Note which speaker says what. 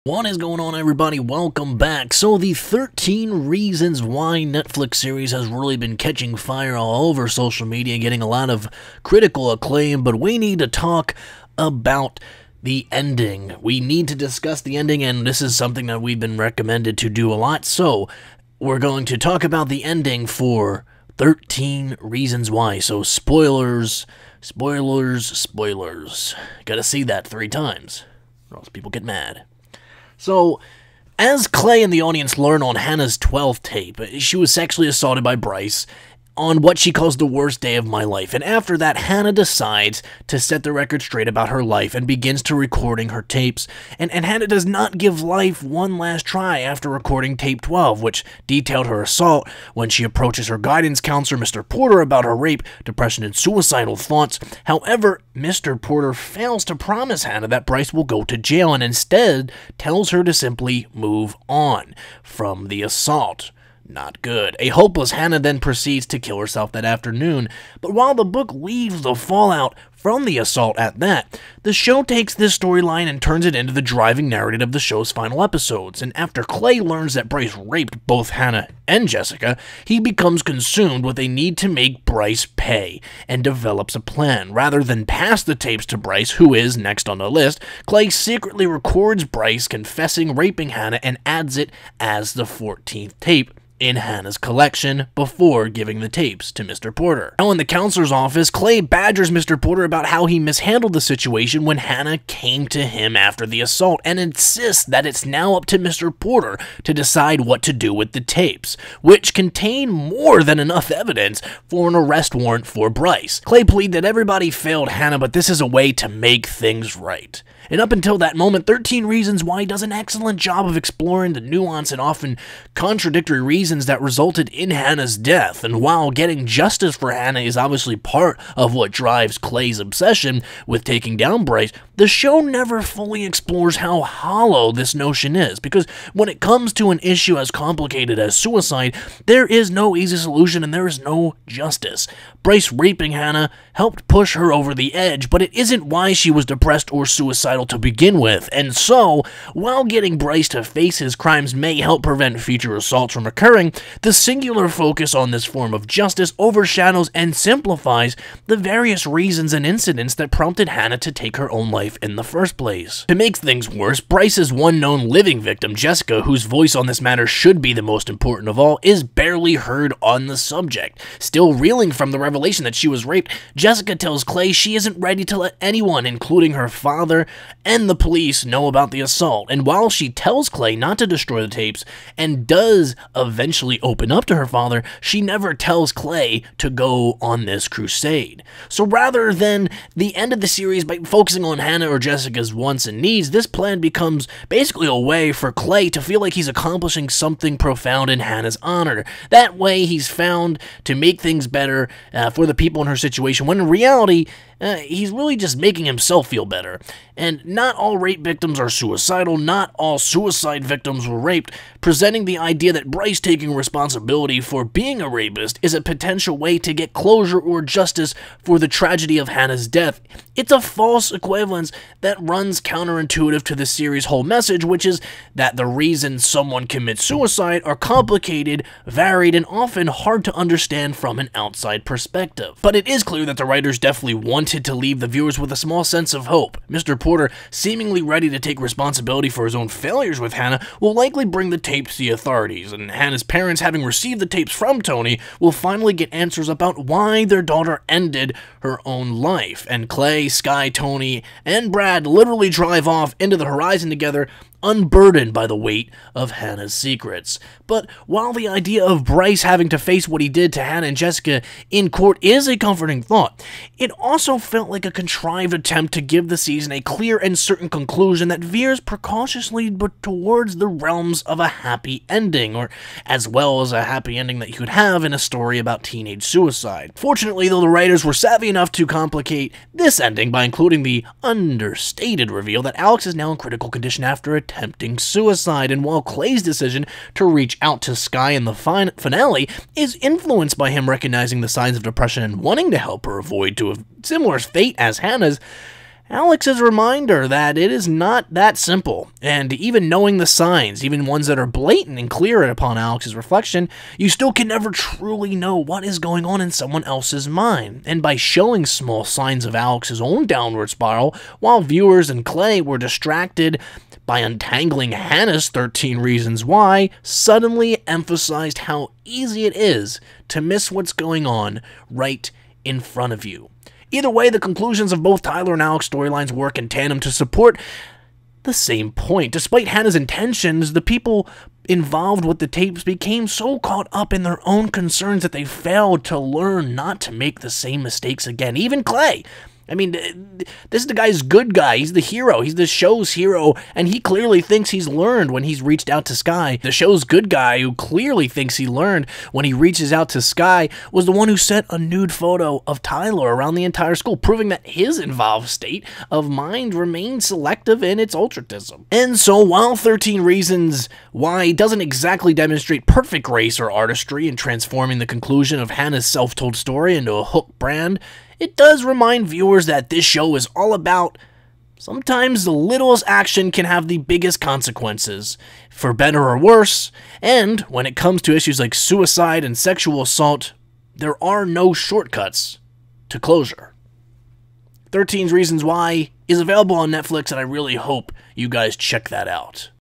Speaker 1: What is going on, everybody? Welcome back. So the 13 Reasons Why Netflix series has really been catching fire all over social media, getting a lot of critical acclaim, but we need to talk about the ending. We need to discuss the ending, and this is something that we've been recommended to do a lot, so we're going to talk about the ending for 13 Reasons Why. So spoilers. Gotta see that 3 times, or else people get mad. So, as Clay and the audience learn on Hannah's 12th tape, she was sexually assaulted by Bryce on what she calls the worst day of my life, and after that, Hannah decides to set the record straight about her life and begins to recording her tapes, and Hannah does not give life one last try after recording tape 12, which detailed her assault when she approaches her guidance counselor, Mr. Porter, about her rape, depression, and suicidal thoughts. However, Mr. Porter fails to promise Hannah that Bryce will go to jail and instead tells her to simply move on from the assault. Not good. A hopeless Hannah then proceeds to kill herself that afternoon, but while the book leaves the fallout from the assault at that, the show takes this storyline and turns it into the driving narrative of the show's final episodes, and after Clay learns that Bryce raped both Hannah and Jessica, he becomes consumed with a need to make Bryce pay, and develops a plan. Rather than pass the tapes to Bryce, who is next on the list, Clay secretly records Bryce confessing raping Hannah and adds it as the 14th tape in Hannah's collection before giving the tapes to Mr. Porter. Now in the counselor's office, Clay badgers Mr. Porter about how he mishandled the situation when Hannah came to him after the assault and insists that it's now up to Mr. Porter to decide what to do with the tapes, which contain more than enough evidence for an arrest warrant for Bryce. Clay pleads that everybody failed Hannah, but this is a way to make things right. And up until that moment, 13 Reasons Why does an excellent job of exploring the nuance and often contradictory reasons that resulted in Hannah's death. And while getting justice for Hannah is obviously part of what drives Clay's obsession with taking down Bryce, the show never fully explores how hollow this notion is, because when it comes to an issue as complicated as suicide, there is no easy solution and there is no justice. Bryce raping Hannah helped push her over the edge, but it isn't why she was depressed or suicidal to begin with, and so, while getting Bryce to face his crimes may help prevent future assaults from occurring, the singular focus on this form of justice overshadows and simplifies the various reasons and incidents that prompted Hannah to take her own life in the first place. To make things worse, Bryce's one known living victim, Jessica, whose voice on this matter should be the most important of all, is barely heard on the subject. Still reeling from the revelation that she was raped, Jessica tells Clay she isn't ready to let anyone, including her father and the police, know about the assault, and while she tells Clay not to destroy the tapes and does eventually open up to her father, she never tells Clay to go on this crusade. So rather than the end of the series by focusing on Hannah or Jessica's wants and needs, this plan becomes basically a way for Clay to feel like he's accomplishing something profound in Hannah's honor. That way he's found to make things better for the people in her situation, when in reality, he's really just making himself feel better. And not all rape victims are suicidal, not all suicide victims were raped. Presenting the idea that Bryce taking responsibility for being a rapist is a potential way to get closure or justice for the tragedy of Hannah's death. It's a false equivalence that runs counterintuitive to the series' whole message, which is that the reasons someone commits suicide are complicated, varied, and often hard to understand from an outside perspective. But it is clear that the writers definitely wanted to leave the viewers with a small sense of hope. Mr. Porter, seemingly ready to take responsibility for his own failures with Hannah, will likely bring the tapes to the authorities, and Hannah's parents, having received the tapes from Tony, will finally get answers about why their daughter ended her own life. And Clay, Sky, Tony, and Brad literally drive off into the horizon together, unburdened by the weight of Hannah's secrets. But while the idea of Bryce having to face what he did to Hannah and Jessica in court is a comforting thought, it also felt like a contrived attempt to give the season a clear and certain conclusion that veers precautiously but towards the realms of a happy ending, or as well as a happy ending that you could have in a story about teenage suicide. Fortunately, though, the writers were savvy enough to complicate this ending by including the understated reveal that Alex is now in critical condition after attempting suicide, and while Clay's decision to reach out to Sky in the finale is influenced by him recognizing the signs of depression and wanting to help her avoid to a similar fate as Hannah's, Alex's reminder that it is not that simple, and even knowing the signs, even ones that are blatant and clear upon Alex's reflection, you still can never truly know what is going on in someone else's mind. And by showing small signs of Alex's own downward spiral, while viewers and Clay were distracted by untangling Hannah's 13 Reasons Why, suddenly emphasized how easy it is to miss what's going on right in front of you. Either way, the conclusions of both Tyler and Alex storylines work in tandem to support the same point. Despite Hannah's intentions, the people involved with the tapes became so caught up in their own concerns that they failed to learn not to make the same mistakes again. Even Clay. I mean, this is the guy's good guy. He's the hero. He's the show's hero, and he clearly thinks he's learned when he's reached out to Sky. The show's good guy, who clearly thinks he learned when he reaches out to Sky, was the one who sent a nude photo of Tyler around the entire school, proving that his involved state of mind remains selective in its ultratism. And so, while 13 Reasons Why doesn't exactly demonstrate perfect grace or artistry in transforming the conclusion of Hannah's self-told story into a hook brand, it does remind viewers that this show is all about sometimes the littlest action can have the biggest consequences, for better or worse, and when it comes to issues like suicide and sexual assault, there are no shortcuts to closure. 13 Reasons Why is available on Netflix, and I really hope you guys check that out.